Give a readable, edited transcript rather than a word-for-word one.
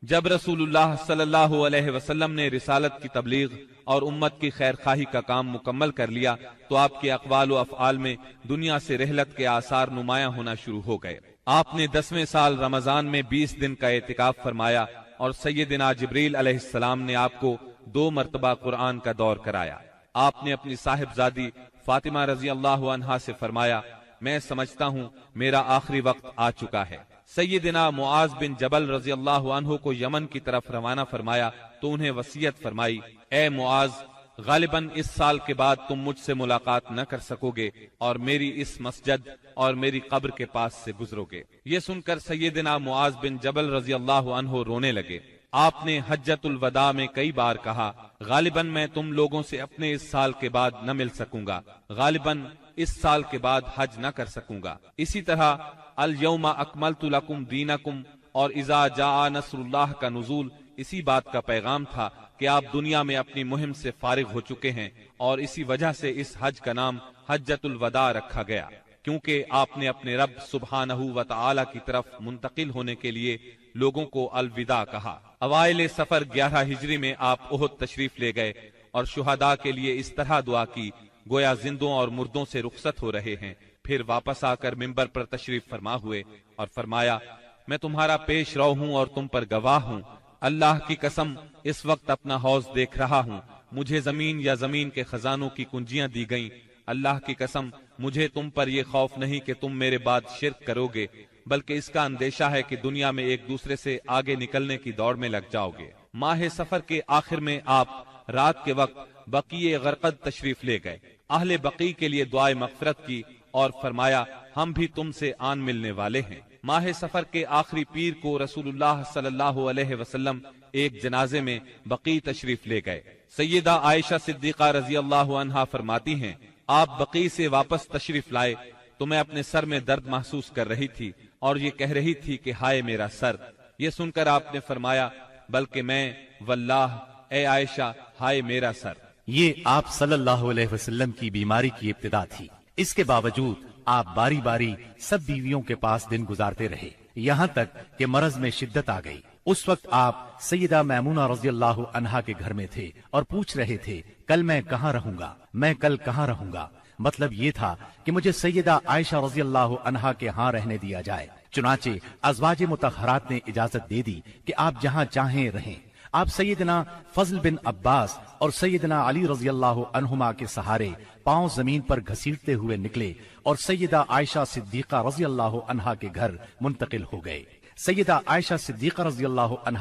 جب رسول اللہ صلی اللہ علیہ وسلم نے رسالت کی تبلیغ اور امت کی خیر خواہی کا کام مکمل کر لیا تو آپ کے اقوال و افعال میں دنیا سے رحلت کے آثار نمایاں ہونا شروع ہو گئے۔ آپ نے 10ویں سال رمضان میں 20 دن کا اعتکاف فرمایا اور سیدنا جبریل علیہ السلام نے آپ کو 2 مرتبہ قرآن کا دور کرایا۔ آپ نے اپنی صاحبزادی فاطمہ رضی اللہ عنہا سے فرمایا، میں سمجھتا ہوں میرا آخری وقت آ چکا ہے۔ سیدنا معاذ بن جبل رضی اللہ عنہ کو یمن کی طرف روانہ فرمایا تو انہیں وصیت فرمائی، اے معاذ، غالباً اس سال کے بعد تم مجھ سے ملاقات نہ کر سکو گے اور میری اس مسجد اور میری قبر کے پاس سے گزرو گے۔ یہ سن کر سیدنا معاذ بن جبل رضی اللہ عنہ رونے لگے۔ آپ نے حجۃ الوداع میں کئی بار کہا، غالباً میں تم لوگوں سے اپنے اس سال کے بعد نہ مل سکوں گا، غالباً اس سال کے بعد حج نہ کر سکوں گا۔ اسی طرح الیوم اکملت لکم دینکم اور اذا جاء نصر اللہ کا نزول اسی بات کا پیغام تھا کہ آپ دنیا میں اپنی مہم سے فارغ ہو چکے ہیں، اور اسی وجہ سے اس حج کا نام حجۃ الوداع رکھا گیا، کیونکہ آپ نے اپنے رب سبحانہ و تعالی کی طرف منتقل ہونے کے لیے لوگوں کو الوداع کہا۔ اوائل سفر 11 ہجری میں آپ احد تشریف لے گئے اور شہداء کے لیے اس طرح دعا کی گویا زندوں اور مردوں سے رخصت ہو رہے ہیں۔ پھر واپس آ کر منبر پر تشریف فرما ہوئے اور فرمایا، میں تمہارا پیش رو ہوں اور تم پر گواہ ہوں، اللہ کی قسم اس وقت اپنا حوض دیکھ رہا ہوں، مجھے زمین یا زمین کے خزانوں کی کنجیاں دی گئیں، اللہ کی قسم مجھے تم پر یہ خوف نہیں کہ تم میرے بعد شرک کرو گے، بلکہ اس کا اندیشہ ہے کہ دنیا میں ایک دوسرے سے آگے نکلنے کی دوڑ میں لگ جاؤ گے۔ ماہ سفر کے آخر میں آپ رات کے وقت بقیع غرقد تشریف لے گئے، اہل بقیع کے لیے دعائے مغفرت کی اور فرمایا، ہم بھی تم سے آن ملنے والے ہیں۔ ماہ سفر کے آخری پیر کو رسول اللہ صلی اللہ علیہ وسلم ایک جنازے میں بقیع تشریف لے گئے۔ سیدہ عائشہ صدیقہ رضی اللہ عنہا فرماتی ہیں، آپ بقیع سے واپس تشریف لائے تو میں اپنے سر میں درد محسوس کر رہی تھی اور یہ کہہ رہی تھی کہ ہائے میرا سر۔ یہ سن کر آپ نے فرمایا، بلکہ میں واللہ اے عائشہ ہائے میرا سر۔ یہ آپ صلی اللہ علیہ وسلم کی بیماری کی ابتدا تھی۔ اس کے باوجود آپ باری باری سب بیویوں کے پاس دن گزارتے رہے، یہاں تک کہ مرض میں شدت آ گئی۔ اس وقت آپ سیدہ میمونہ رضی اللہ عنہا کے گھر میں تھے اور پوچھ رہے تھے، کل میں کہاں رہوں گا، میں کل کہاں رہوں گا؟ مطلب یہ تھا کہ مجھے سیدہ عائشہ رضی اللہ عنہا کے ہاں رہنے دیا جائے۔ چنانچہ ازواج مطہرات نے اجازت دے دی کہ آپ جہاں چاہیں رہیں۔ آپ سیدنا فضل بن عباس اور سیدنا علی رضی اللہ عنہما کے سہارے پاؤں زمین پر گھسیٹتے ہوئے نکلے اور سیدہ عائشہ صدیقہ رضی اللہ عنہا کے گھر منتقل ہو گئے۔ سیدہ عائشہ صدیقہ رضی اللہ عنہا